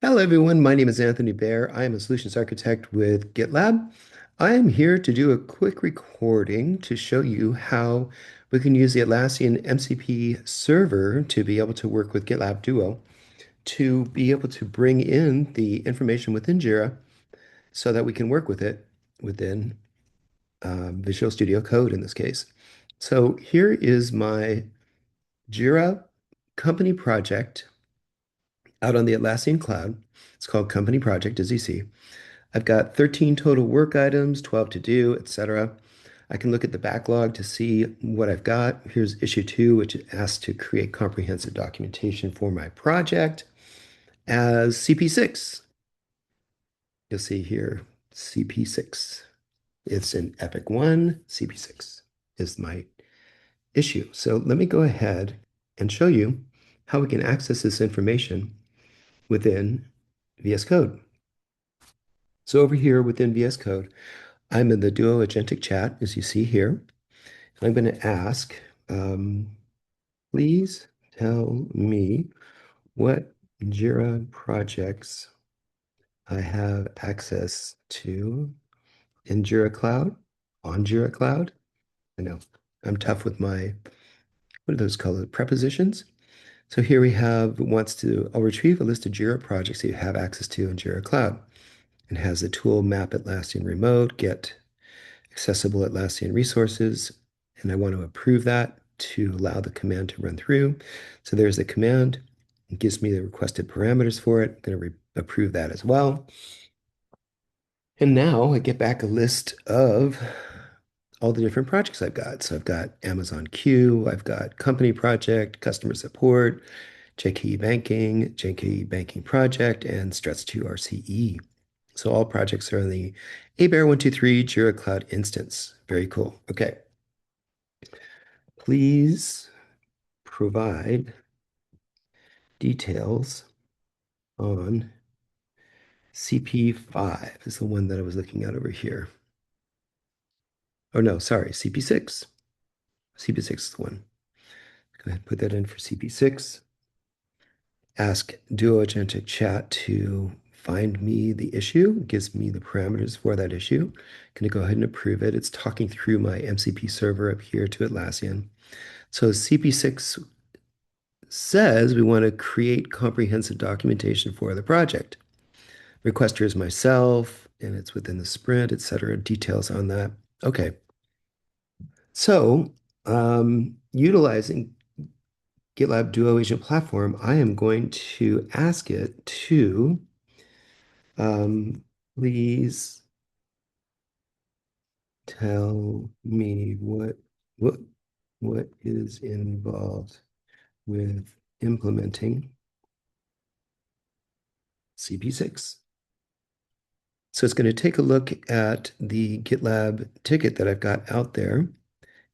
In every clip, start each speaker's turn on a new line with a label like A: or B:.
A: Hello, everyone. My name is Anthony Bear. I am a solutions architect with GitLab. I am here to do a quick recording to show you how we can use the Atlassian MCP server to be able to work with GitLab Duo to be able to bring in the information within Jira so that we can work with it within Visual Studio Code in this case. So here is my Jira company project out on the Atlassian cloud. It's called Company Project, as you see. I've got 13 total work items, 12 to do, etc. I can look at the backlog to see what I've got. Here's issue 2, which asks to create comprehensive documentation for my project as CP6. You'll see here CP6. It's an Epic 1. CP6 is my issue. So let me go ahead and show you how we can access this information within VS Code. So over here within VS Code, I'm in the Duo Agentic chat, as you see here. And I'm going to ask, um, please tell me what Jira projects I have access to in Jira Cloud, on Jira Cloud. I know I'm tough with my, what are those called? Prepositions. So here we have, I'll retrieve a list of Jira projects that you have access to in Jira Cloud and has the tool map Atlassian remote, get accessible Atlassian resources, and I want to approve that to allow the command to run through. So there's the command. It gives me the requested parameters for it. I'm going to approve that as well. And now I get back a list of all the different projects I've got. So I've got Amazon Q, I've got company project, customer support, JKE Banking project, and Struts 2 RCE. So all projects are in the ABear123 Jira Cloud instance. Very cool. Okay. Please provide details on CP5 is the one that I was looking at over here. Oh no, sorry, CP6. CP6 is the one. Go ahead and put that in for CP6. Ask Duo Agentic Chat to find me the issue, it gives me the parameters for that issue. I'm going to go ahead and approve it. It's talking through my MCP server up here to Atlassian. So CP6 says we want to create comprehensive documentation for the project. Requester is myself, and it's within the sprint, etc. Details on that. Okay. So, utilizing GitLab Duo Agent Platform, I am going to ask it to please tell me what what is involved with implementing CP6. So it's going to take a look at the GitLab ticket that I've got out there.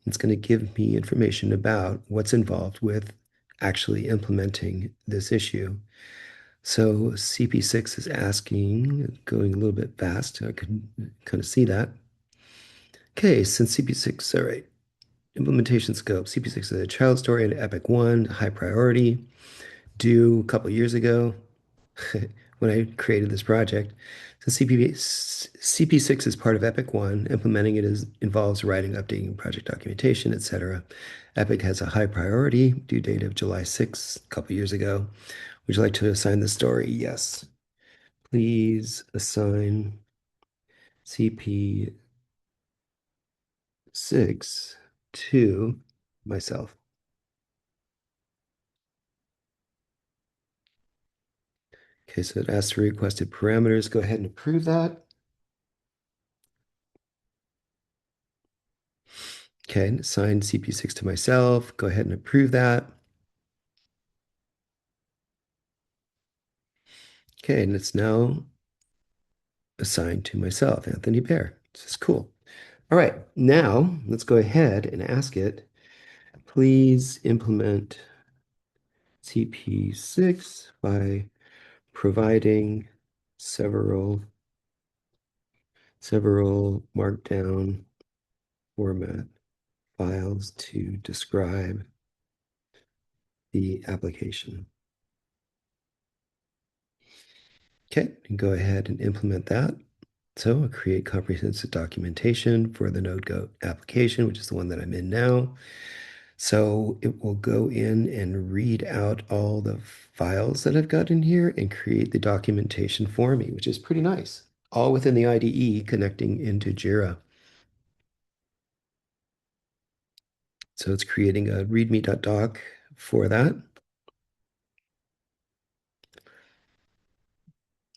A: It's going to give me information about what's involved with actually implementing this issue. So CP6 is asking, going a little bit fast, I can kind of see that. Okay, since CP6, all right, implementation scope. CP6 is a child story and Epic 1, high priority, due a couple years ago. When I created this project. So CP6 is part of Epic 1. Implementing it involves writing, updating project documentation, etc. Epic has a high priority, due date of July 6th, a couple years ago. Would you like to assign the story? Yes. Please assign CP6 to myself. Okay, so it asks for requested parameters. Go ahead and approve that. Okay, assign CP6 to myself. Go ahead and approve that. Okay, and it's now assigned to myself, Anthony Bear. This is cool. All right, now let's go ahead and ask it, please implement CP6 by providing several markdown format files to describe the application. Okay, and go ahead and implement that. So I'll create comprehensive documentation for the Node-Go application, which is the one that I'm in now. So it will go in and read out all the files that I've got in here and create the documentation for me, which is pretty nice. All within the IDE connecting into Jira. So it's creating a readme.doc for that.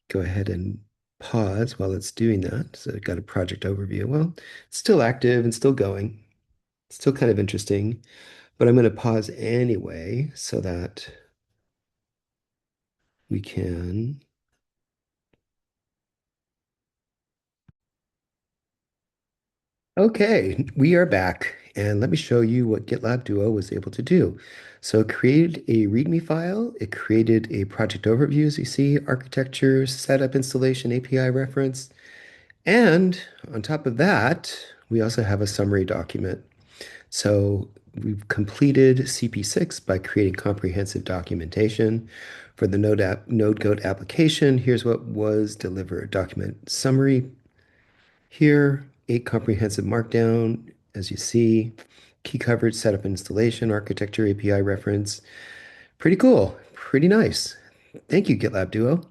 A: Go ahead and pause while it's doing that. So I've got a project overview. Well, it's still active and still going. Still kind of interesting, but I'm going to pause anyway so that we can. Okay, we are back, and let me show you what GitLab Duo was able to do. So it created a README file. It created a project overview, as you see, architecture, setup, installation, API reference, and on top of that, we also have a summary document. So we've completed CP6 by creating comprehensive documentation for the Node-Goat application. Here's what was delivered. Document summary here, 8 comprehensive markdown, as you see, key coverage, setup, installation, architecture, API reference. Pretty cool. Pretty nice. Thank you, GitLab Duo.